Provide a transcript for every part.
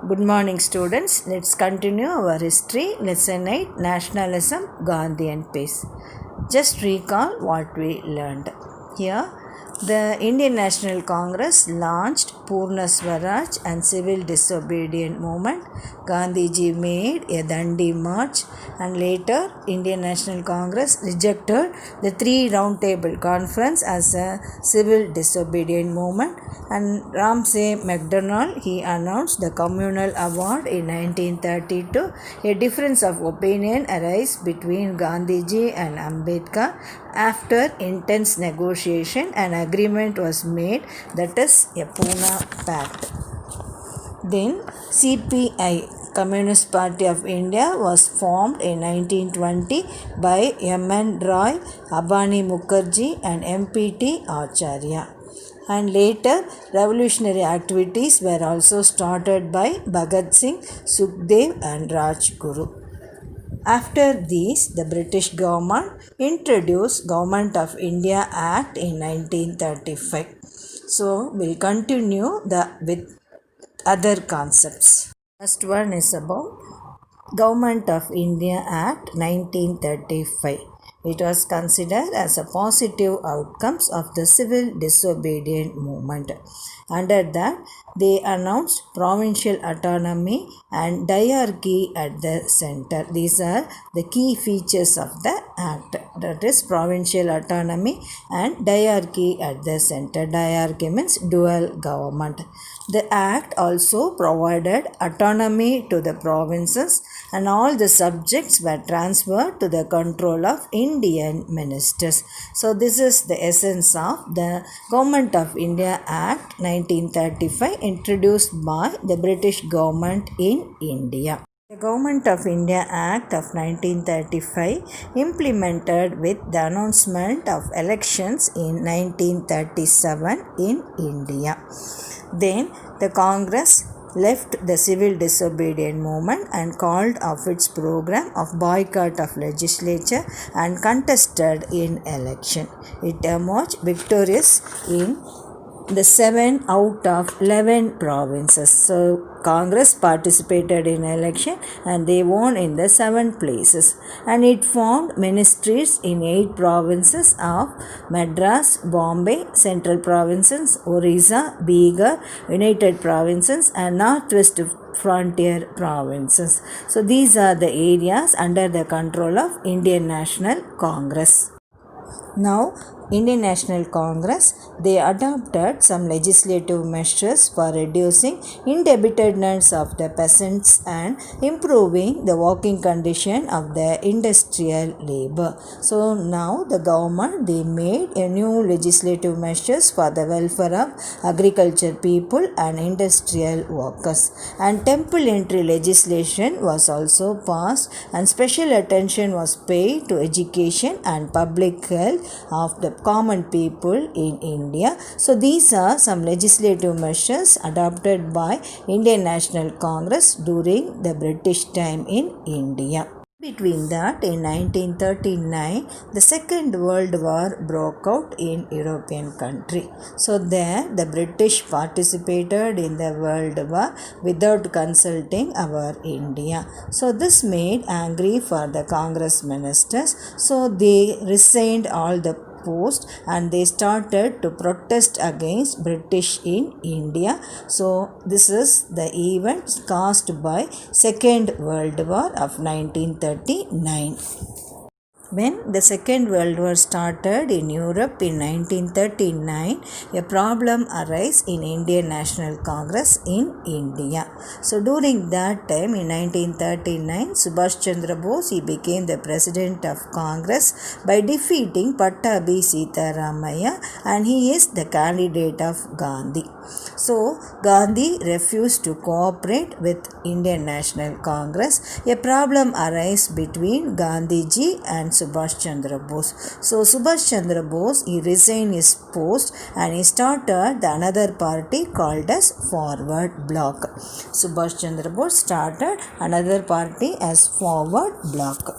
Good morning, students. Let's continue our history. Lesson 8, Nationalism, Gandhi and Peace. Just recall what we learned. Here, the Indian National Congress launched Purna Swaraj and Civil Disobedient Movement. Gandhiji made a Dandi March, and later Indian National Congress rejected the three round table conference as a civil disobedient movement, and Ramsay MacDonald he announced the communal award in 1932. A difference of opinion arose between Gandhiji and Ambedkar. After intense negotiation, an agreement was made, that is a Pune Pact. Then CPI, Communist Party of India, was formed in 1920 by M.N. Roy, Abani Mukherjee and M.P.T. Acharya. And later, revolutionary activities were also started by Bhagat Singh, Sukhdev and Rajguru. After these, the British government introduced Government of India Act in 1935. So, we'll continue with other concepts. First one is about Government of India Act 1935. It was considered as a positive outcomes of the civil disobedient movement. Under that, they announced provincial autonomy and diarchy at the center. These are the key features of the act. That is provincial autonomy and diarchy at the center. Diarchy means dual government. The act also provided autonomy to the provinces, and all the subjects were transferred to the control of Indian ministers. So this is the essence of the Government of India Act 1935 introduced by the British government in India. The Government of India Act of 1935 implemented with the announcement of elections in 1937 in India. Then the Congress left the civil disobedient movement and called off its program of boycott of legislature and contested in election. It emerged victorious in the 7 out of 11 provinces. So Congress participated in election and they won in the 7 places, and it formed ministries in 8 provinces of Madras, Bombay, Central Provinces, Orissa, Bihar, United Provinces and Northwest Frontier Provinces. So these are the areas under the control of Indian National Congress. Now, Indian National Congress, they adopted some legislative measures for reducing indebtedness of the peasants and improving the working condition of the industrial labor. So now the government, they made a new legislative measures for the welfare of agriculture people and industrial workers. And temple entry legislation was also passed, and special attention was paid to education and public health of the common people in India. So these are some legislative measures adopted by Indian National Congress during the British time in India. Between that, in 1939, the Second World War broke out in European country. So there, the British participated in the World War without consulting our India. So this made angry for the Congress ministers. So they resigned all the post and they started to protest against British in India. So this is the event caused by Second World War of 1939. When the Second World War started in Europe in 1939, a problem arose in Indian National Congress in India. So during that time in 1939, Subhash Chandra Bose, he became the President of Congress by defeating Pattabhi Sitaramaya, and he is the candidate of Gandhi. So Gandhi refused to cooperate with Indian National Congress. A problem arose between Gandhiji and Subhash Chandra Bose. So Subhash Chandra Bose, he resigned his post and he started another party called as Forward Bloc. Subhash Chandra Bose started another party as Forward Bloc.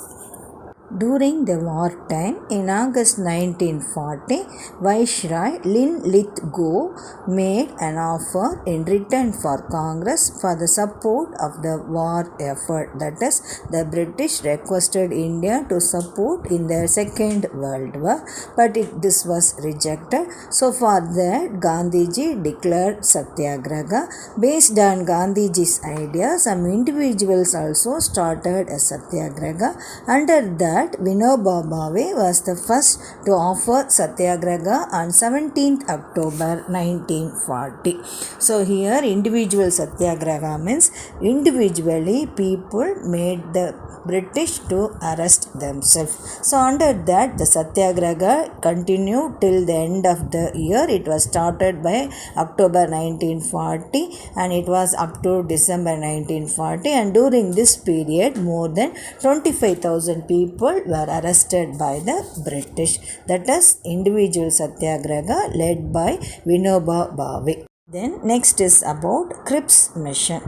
During the wartime, in August 1940, Viceroy Linlithgow made an offer in return for Congress for the support of the war effort. That is, the British requested India to support in the Second World War, but this was rejected. So for that, Gandhiji declared Satyagraha. Based on Gandhiji's idea, some individuals also started a Satyagraha. Under that, Vinoba Bhave was the first to offer Satyagraha on 17th October 1940. So here individual Satyagraha means individually people made the British to arrest themselves. So under that, the Satyagraha continued till the end of the year. It was started by October 1940 and it was up to December 1940, and during this period more than 25,000 people were arrested by the British. That is individual Satyagraha led by Vinoba Bhave. Then next is about CIPS Mission.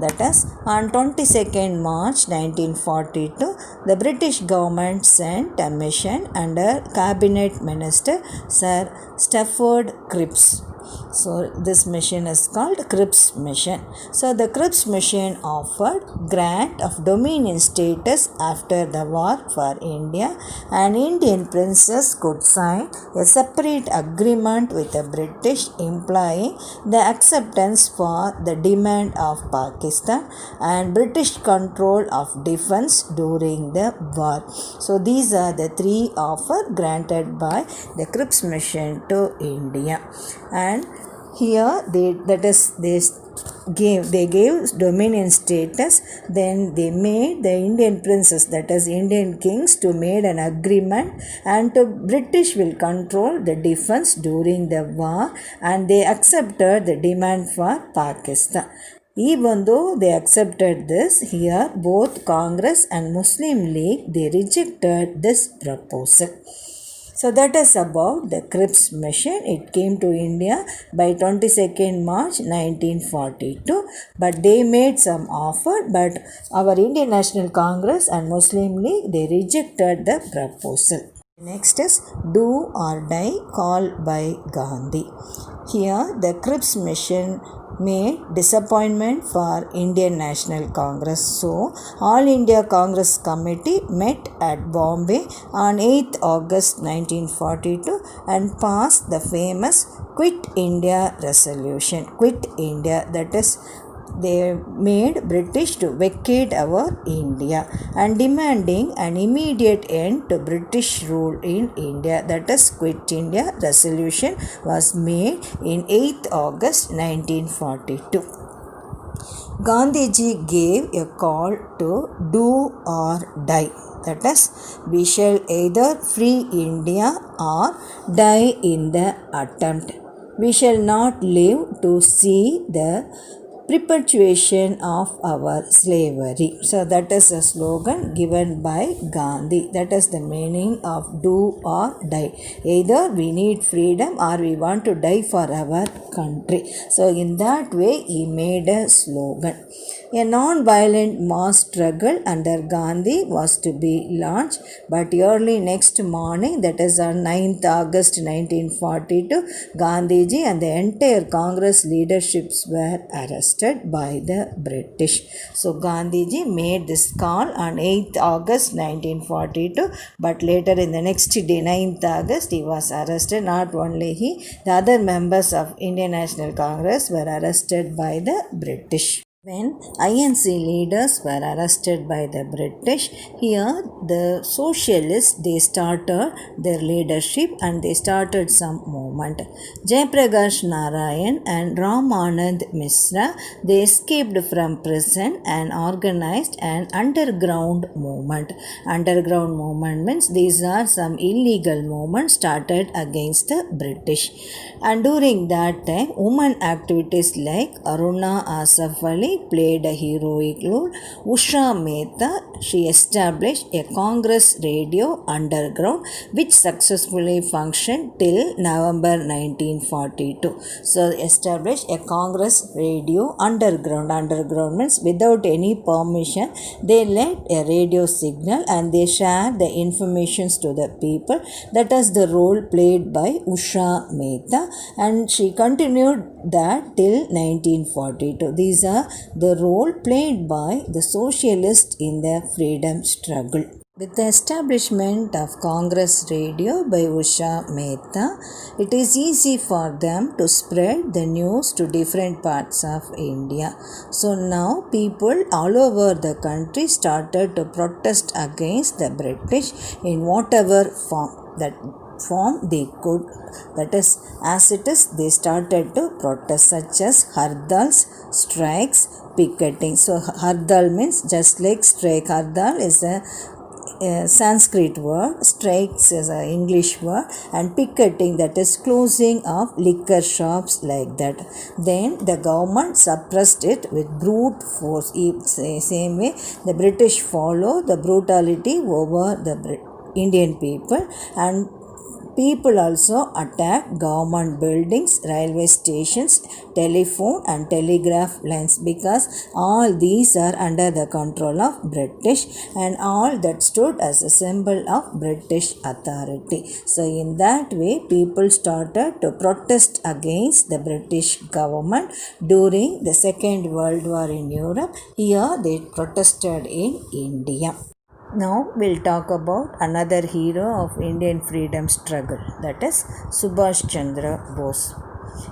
That is, on 22nd March 1942, the British government sent a mission under Cabinet Minister Sir Stafford Cripps. So this mission is called CIPS Mission. So the CIPS Mission offered grant of dominion status after the war for India. An Indian princess could sign a separate agreement with the British implying the acceptance for the demand of Pakistan and British control of defense during the war. So these are the three offers granted by the CIPS Mission to India. And here they gave dominion status. Then they made the Indian princes, that is Indian kings, to made an agreement, and the British will control the defense during the war, and they accepted the demand for Pakistan. Even though they accepted this, here both Congress and Muslim League, they rejected this proposal. So that is about the CIPS Mission. It came to India by 22nd March 1942, but they made some offer, but our Indian National Congress and Muslim League, they rejected the proposal. Next is Do or Die, call by Gandhi. Here the CIPS Mission made disappointment for Indian National Congress. So, All India Congress Committee met at Bombay on 8th August 1942 and passed the famous Quit India resolution. Quit India, that is, they made British to vacate our India and demanding an immediate end to British rule in India. That is, Quit India resolution was made in 8th August 1942. Gandhiji gave a call to do or die. That is, we shall either free India or die in the attempt. We shall not live to see the perpetuation of our slavery. So that is a slogan given by Gandhi. That is the meaning of do or die. Either we need freedom or we want to die for our country. So in that way he made a slogan. A non-violent mass struggle under Gandhi was to be launched, but early next morning, that is on 9th August 1942, Gandhiji and the entire Congress leaderships were arrested by the British. So Gandhiji made this call on 8th August 1942, but later in the next day, 9th August, he was arrested. Not only he, the other members of Indian National Congress were arrested by the British. When INC leaders were arrested by the British, here the socialists, they started their leadership and they started some movement. Jayaprakash Narayan and Ram Anand Misra, they escaped from prison and organized an underground movement. Underground movement means these are some illegal movements started against the British. And during that time, women activities like Aruna Asaf Ali, played a heroic role. Usha Mehta, she established a Congress radio underground which successfully functioned till November 1942. So established a Congress radio underground. Underground means without any permission they let a radio signal and they share the informations to the people. That is the role played by Usha Mehta, and she continued that till 1942. These are the role played by the socialists in the freedom struggle. With the establishment of Congress Radio by Usha Mehta, it is easy for them to spread the news to different parts of India. So now people all over the country started to protest against the British in whatever form they could. That is, as it is, they started to protest, such as hardals, strikes, picketing. So hardal means just like strike. Hardal is a Sanskrit word, strikes is an English word, and picketing, that is closing of liquor shops, like that. Then the government suppressed it with brute force. Same way the British follow the brutality over the Indian people, and people also attacked government buildings, railway stations, telephone and telegraph lines, because all these are under the control of British, and all that stood as a symbol of British authority. So in that way people started to protest against the British government during the Second World War in Europe. Here they protested in India. Now we'll talk about another hero of Indian freedom struggle, that is Subhash Chandra Bose.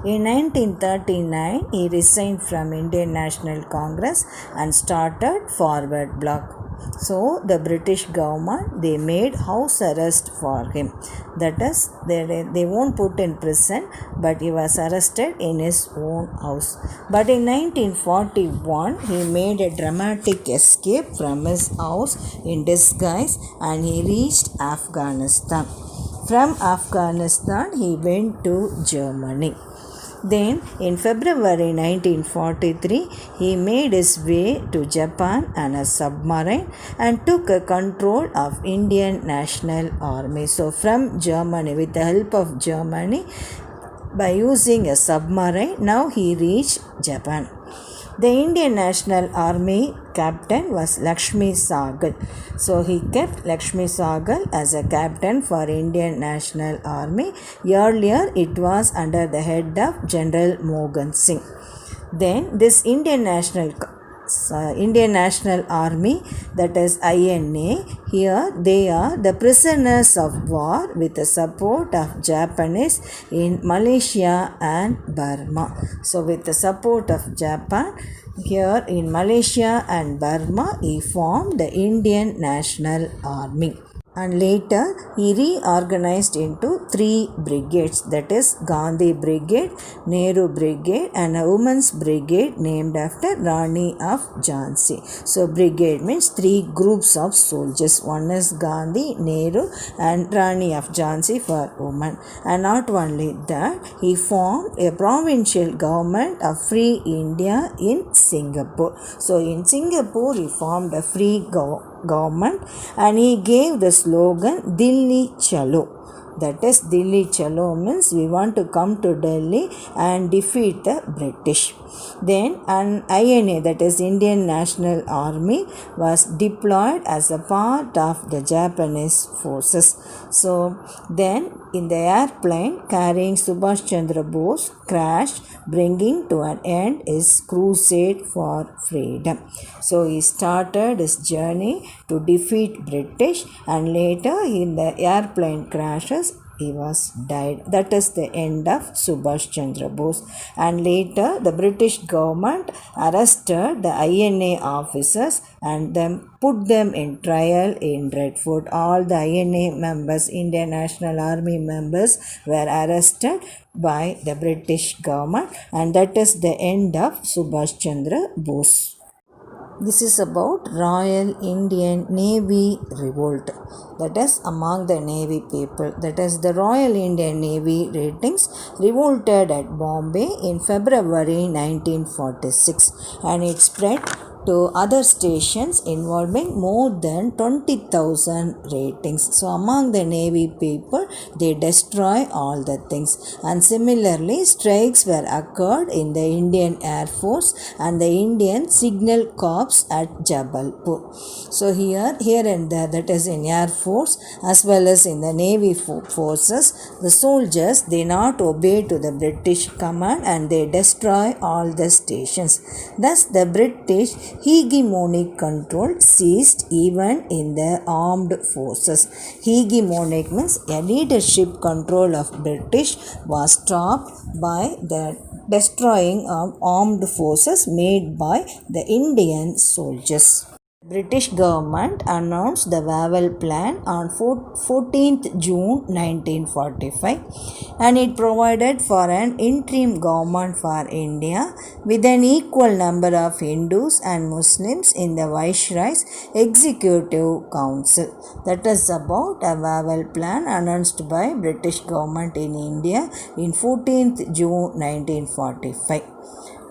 In 1939, he resigned from Indian National Congress and started Forward Bloc. So the British government, they made house arrest for him. That is, they won't put in prison, but he was arrested in his own house. But in 1941, he made a dramatic escape from his house in disguise and he reached Afghanistan. From Afghanistan, he went to Germany. Then in February 1943, he made his way to Japan on a submarine and took control of Indian National Army. So from Germany, with the help of Germany, by using a submarine, now he reached Japan. The Indian National Army captain was Lakshmi Sahgal. So he kept Lakshmi Sahgal as a captain for Indian National Army. Earlier it was under the head of General Mohan Singh. Then this Indian National Army, that is INA, here they are the prisoners of war with the support of Japanese in Malaysia and Burma. So with the support of Japan, here in Malaysia and Burma, he formed the Indian National Army. And later he reorganized into 3 brigades, that is Gandhi Brigade, Nehru Brigade and a women's brigade named after Rani of Jhansi. So brigade means 3 groups of soldiers. One is Gandhi, Nehru and Rani of Jhansi for women. And not only that, he formed a provincial government of Free India in Singapore. So in Singapore he formed a free government and he gave the slogan Dilli Chalo. That is, Dilli Chalo means we want to come to Delhi and defeat the British. Then an INA, that is Indian National Army, was deployed as a part of the Japanese forces. So then in the airplane carrying Subhash Chandra Bose crashed, bringing to an end his crusade for freedom. So he started his journey to defeat British, and later in the airplane crashes he was died. That is the end of Subhash Chandra Bose. And later the British government arrested the INA officers and then put them in trial in Red Fort. All the INA members, Indian National Army members, were arrested by the British government, and that is the end of Subhash Chandra Bose. This is about Royal Indian Navy Revolt. That is among the Navy people. That is the Royal Indian Navy ratings revolted at Bombay in February 1946, and it spread to other stations involving more than 20,000 ratings. So among the Navy people, they destroy all the things. And similarly, strikes were occurred in the Indian Air Force and the Indian Signal Corps at Jabalpur. So here and there, that is in Air Force as well as in the Navy forces, the soldiers, they not obey to the British command and they destroy all the stations. Thus the British hegemonic control ceased even in the armed forces. Hegemonic means a leadership control of British was stopped by the destroying of armed forces made by the Indian soldiers. British government announced the Vowel Plan on 14th June 1945, and it provided for an interim government for India with an equal number of Hindus and Muslims in the Viceroy's Executive Council. That is about a Vowel Plan announced by British government in India in 14th June 1945.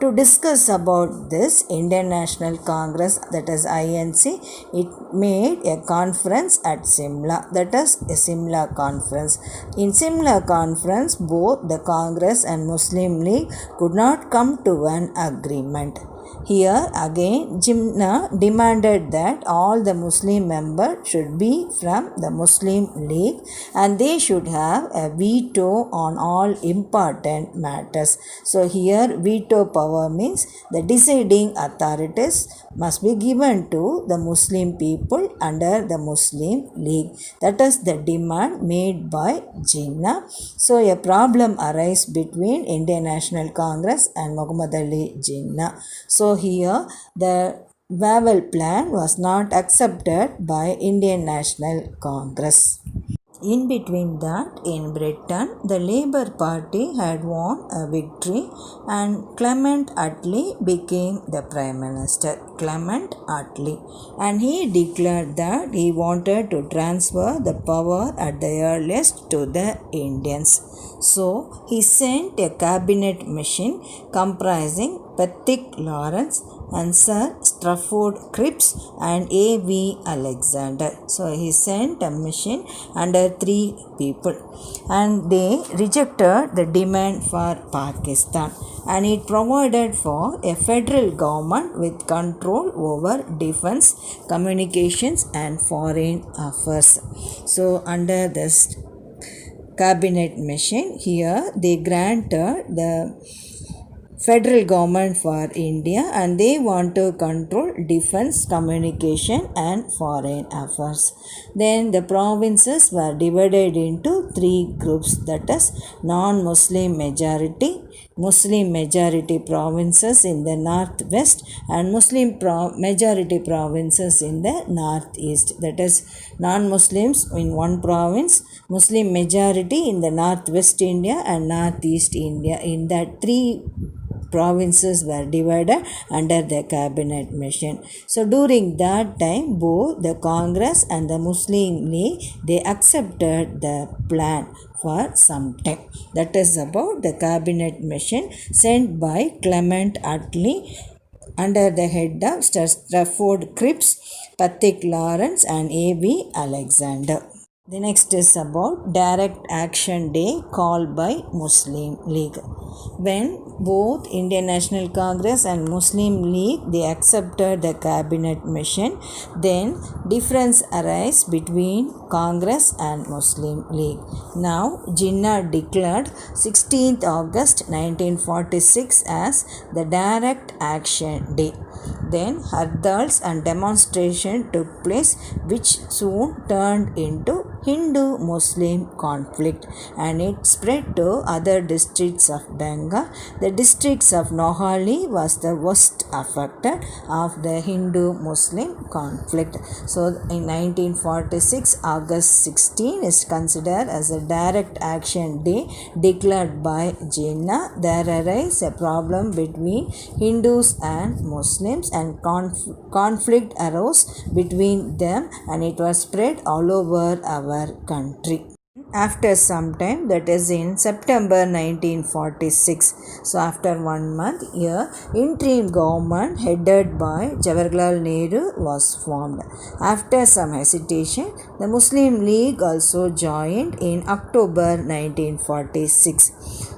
To discuss about this, Indian National Congress, that is INC, it made a conference at Simla, that is a Simla conference. In Simla conference, both the Congress and Muslim League could not come to an agreement. Here again, Jinnah demanded that all the Muslim members should be from the Muslim League and they should have a veto on all important matters. So here veto power means the deciding authorities must be given to the Muslim people under the Muslim League. That is the demand made by Jinnah. So a problem arose between Indian National Congress and Muhammad Ali Jinnah. So here the Vowel Plan was not accepted by Indian National Congress. In between that, in Britain, the Labour Party had won a victory and Clement Attlee became the Prime Minister. Clement Attlee. And he declared that he wanted to transfer the power at the earliest to the Indians. So, he sent a cabinet mission comprising Patrick Lawrence and Sir Strafford Cripps and A.V. Alexander. So he sent a mission under 3 people and they rejected the demand for Pakistan, and it provided for a federal government with control over defense, communications and foreign affairs. So under this cabinet mission, here they granted the federal government for India and they want to control defense, communication and foreign affairs. Then the provinces were divided into 3 groups, that is non-Muslim majority, Muslim majority provinces in the northwest and Muslim majority provinces in the northeast. That is non-Muslims in one province, Muslim majority in the northwest India and northeast India. In that 3 provinces were divided under the cabinet mission. So during that time, both the Congress and the Muslim League, they accepted the plan for some time. That is about the cabinet mission sent by Clement Attlee under the head of Sir Strafford Cripps, Patrick Lawrence and A.V. Alexander. The next is about Direct Action Day called by Muslim League. When both Indian National Congress and Muslim League, they accepted the cabinet mission, then difference arise between Congress and Muslim League. Now Jinnah declared 16th August 1946 as the Direct Action Day. Then hardals and demonstration took place which soon turned into Hindu-Muslim conflict, and it spread to other districts of Bengal. The districts of Nohali was the worst affected of the Hindu-Muslim conflict. So in 1946, August 16 is considered as a direct action day declared by Jinnah. There arose a problem between Hindus and Muslims, and conflict arose between them, and it was spread all over our country. After some time, that is in September 1946, so after 1 month, here interim government headed by Jawaharlal Nehru was formed. After some hesitation, the Muslim League also joined in October 1946.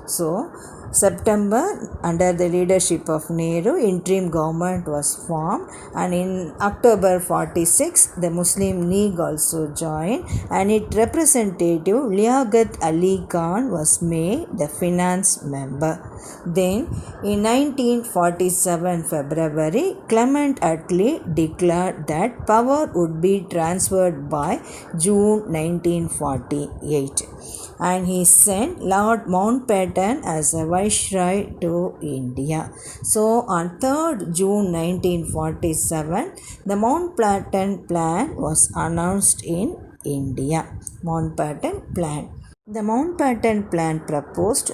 So September, under the leadership of Nehru, interim government was formed, and in October 46, the Muslim League also joined, and its representative Liaquat Ali Khan was made the finance member. Then, in 1947 February, Clement Attlee declared that power would be transferred by June 1948. And he sent Lord Mountbatten as a viceroy to India. So on 3rd June 1947, the Mountbatten Plan was announced in India. Mountbatten Plan. The Mountbatten Plan proposed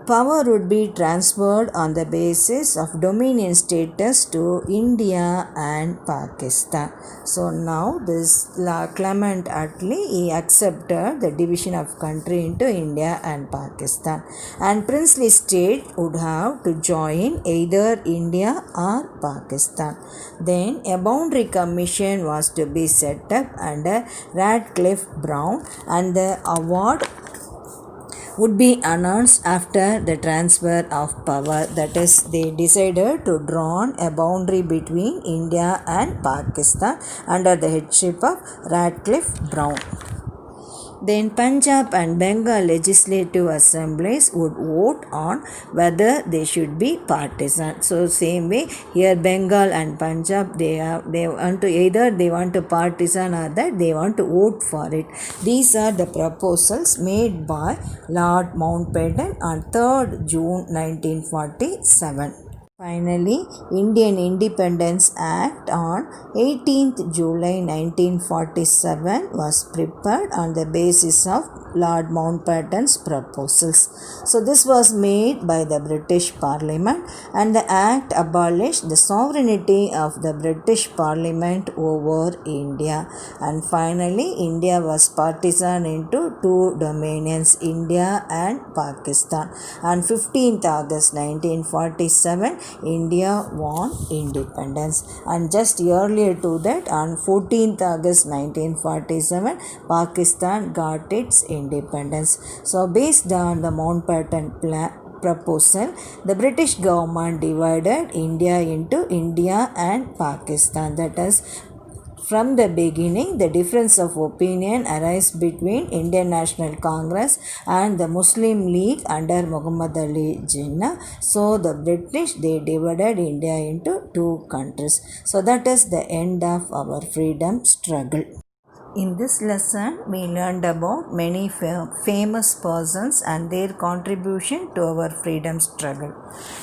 power would be transferred on the basis of dominion status to India and Pakistan. So now this Clement Attlee, he accepted the division of country into India and Pakistan, and princely state would have to join either India or Pakistan. Then a boundary commission was to be set up under Radcliffe Brown, and the award would be announced after the transfer of power. That is, they decided to draw a boundary between India and Pakistan under the headship of Radcliffe Brown. Then Punjab and Bengal legislative assemblies would vote on whether they should be partisan. So same way here, Bengal and Punjab, they want to either they want to partisan or that they want to vote for it. These are the proposals made by Lord Mountbatten on 3rd June 1947. Finally, Indian Independence Act on 18th July 1947 was prepared on the basis of Lord Mountbatten's proposals. So this was made by the British Parliament, and the Act abolished the sovereignty of the British Parliament over India. And finally, India was partitioned into two dominions, India and Pakistan. On 15th August 1947, India won independence, and just earlier to that, on 14th August 1947, Pakistan got its independence. So based on the Mountbatten Plan proposal, the British government divided India into India and Pakistan. That is, from the beginning, the difference of opinion arose between Indian National Congress and the Muslim League under Muhammad Ali Jinnah. So the British, they divided India into two countries. So that is the end of our freedom struggle. In this lesson, we learned about many famous persons and their contribution to our freedom struggle.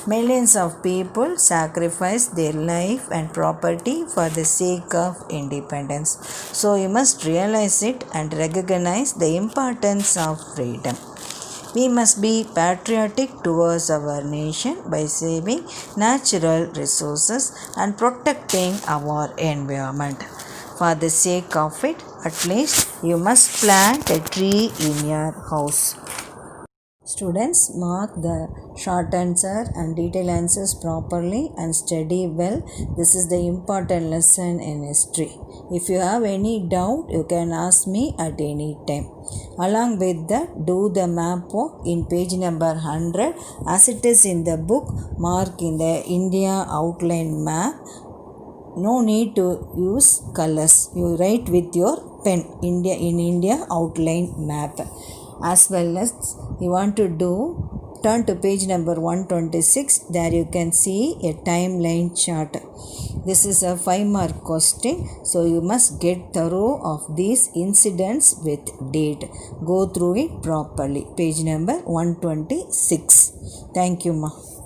Millions of people sacrificed their life and property for the sake of independence. So you must realize it and recognize the importance of freedom. We must be patriotic towards our nation by saving natural resources and protecting our environment. For the sake of it, at least you must plant a tree in your house. Students, mark the short answer and detailed answers properly and study well. This is the important lesson in history. If you have any doubt, you can ask me at any time. Along with that, do the map work in page number 100 as it is in the book. Mark in the India outline map. No need to use colors. You write with your pen. India outline map. As well as you want to do turn to page number 126. There you can see a timeline chart. This is a 5-mark question, so you must get thorough of these incidents with date. Go through it properly. Page number 126. Thank you, ma.